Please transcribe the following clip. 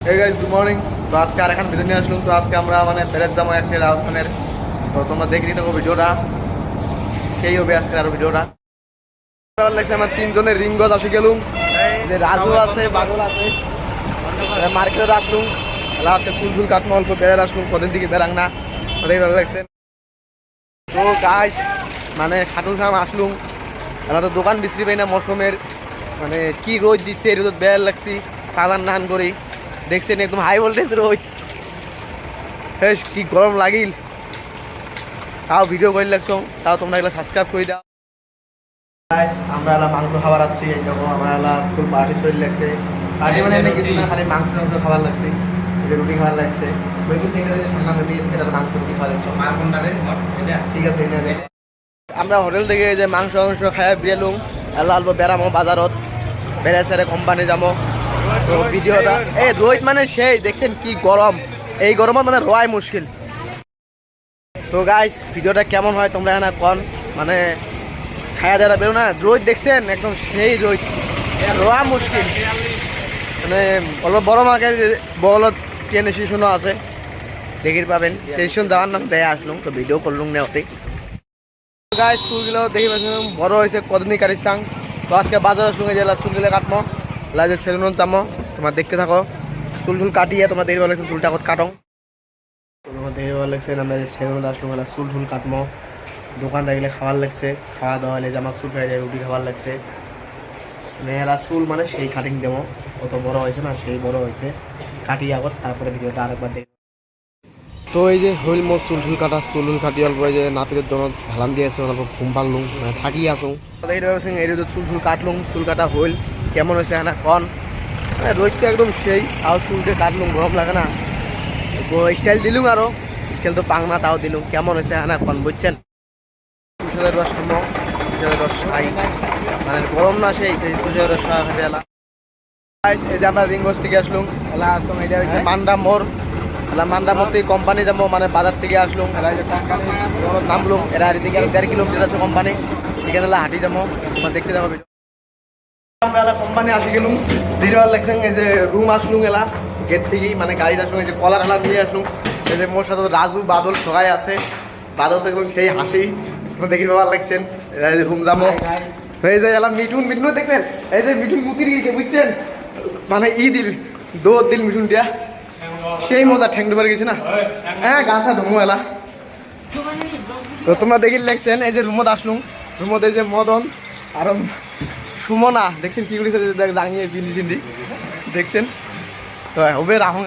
Hey guys, good morning. তো আজকে আর এখন ভিডিও নিয়ে আসলাম। তো আজকে আমরা মানে বেড়াতে যাবো একটা রাজস্থানের। তো তোমরা দেখে থাকো ভিডিওটা, সেই হবে আজকে আর ভিডিওটা। ভালো লাগছে আমার তিনজনের রিঙ্গজ আসে গেলুম, যে রাজু আছে, বাদল আছে, মার্কেটে আসলুম। আজকে ফুল কাটনো, অল্প বেড়ে আসলুম, কদিন দিকে বেড়াং না, ওদের ভালো লাগছে। তো গাছ মানে খাটুল খাম আসলুম, এরা তো দোকান বিক্রি পাই না মৌসুমের, মানে কি রোদ দিচ্ছে, এই রোদ বেড় লাগছি, কাদার নান করি দেখছেন, একদম হাই ভোল্টেজ রোদ, বেশ কি গরম লাগিল। তাও ভিডিও করে লাগছো, তাও তোমরা এগুলো সাবস্ক্রাইব করে দাও। আমরা এলা মাংস খাবার আছি, এই দেখো আমরা এলা ফুল পার্টি তৈরি লাগছে। পার্টি মানে এমনি কিছু না, খালি মাংস খাবার লাগছে, রুটি খাবার লাগছে। ওই কিন্তু এখানে সামনে রুটি স্কেটার মাংস রুটি খাওয়া যাচ্ছে, ঠিক আছে। আমরা হোটেল থেকে যে মাংস খাই বেরোলুম, এলা অল্প বেড়ামো বাজারত, বেড়ে সেরে কোম্পানি যাবো। তো ভিডিওটা এই রোদ মানে সেই দেখছেন কি গরম, এই গরমত মানে রোয়াই মুশকিল। তো গাইস ভিডিওটা কেমন হয় তোমরা এখানে কন, মানে খায়া দাওয়া বেরো না, রোদ দেখছেন একদম সেই রোদ, রোয়া মুশকিল। মানে অল্প বড় মাকে বলত ট্রেন স্টেশনও আছে, দেখি পাবেন স্টেশন যাওয়ার নাম দেয় আসলুম, তো ভিডিও করলুম না ওতে। গাইস চুলগুলো দেখি পাচ্ছিলাম বড় হয়েছে, কদিনই কাটির চাং। তো আজকে বাজার আসলুম, এই যে চুলগুলো কাটবো, লাজে সেলুন যাবো, তোমার দেখতে থাকো। চুল কাটিয়ে তোমার দেখি ভালো লাগছে, চুলটা কত কাটো, তোমার দেখি ভালো লাগছে। আমরা যে সেলুন আসলুম, চুল কাটবো, দোকান দেখলে খাবার লাগছে, খাওয়া দাওয়া হলে জামা চুল খাই যায়, রুটি খাবার লাগছে। মেয়েরা চুল মানে সেই কাটিং দেবো, কত বড় হয়েছে না, সেই বড় হয়েছে, কাটিয়ে আগত তারপরে ভিডিওটা আরেকবার দেখবো। তো এই যে হইল মোট চুল কাটা, চুল কাটি অল্প এই যে নাপিতের জন্য ঢালান দিয়েছে, অল্প ঘুম পারলুম, মানে থাকি আসুন। এই চুল কাটলুম, চুল কাটা হইল, কেমন হয়েছে হ্যাঁ কন, রোদটা একদম সেই, তাও চুলটা কাটলুম, গরম লাগে না, স্টাইল দিলুম, আরো স্টাইল তো পাং না, তাও দিলুম, কেমন হয়েছে হ্যাঁ কন, বুঝছেন। তুষারের রস খাবো, তুষারের রস খাই, মানে গরম না সেই তুষারের রস খাওয়া খাবে এলা। এই যে আমরা রিঙ্গস থেকে আসলুম, এলা আসলাম এটা হচ্ছে মান্ডা মোড়, এলা মান্ডা মোড় থেকে কোম্পানি যাবো, মানে বাজার থেকে আসলুম, এলা যে কোম্পানি নামলুম, এরা এদিকে 1.5 কিলোমিটার আছে কোম্পানি, এখানে এলা হাঁটি যাবো, তোমার দেখতে যাবো। আমরা এলা কোম্পানি আসি গেলুম, দিদি ভালো লাগছে। এই যে রুম আসলুম এলা গেট থেকেই, মানে গাড়ি আসলুম, এই যে কলার এলা দিয়ে আসলুম, এই যে মোর সাথে রাজু বাদল সবাই আছে, বাদল দেখলাম সেই হাসি, তোমার দেখি ভালো লাগছেন। রুম যাবো, এই যে এলা মিঠুন দেখলেন, এই যে মিঠুন মুতির গিয়েছে বুঝছেন, মানে দিল দৌড় দিল মিঠুন দিয়া, সেই মজা ঠ্যাং ডুবার গেছে না, হ্যাঁ গাছা ধমু এলা। তো তোমরা দেখি লাগছেন, এই যে রুমত আসলুম, রুমত এই যে মদন আর সুমনা দেখছেন কি করেছে, জাঙিয়ে পিন্দি চিন্দি দেখছেন। তো হবে রাহুল।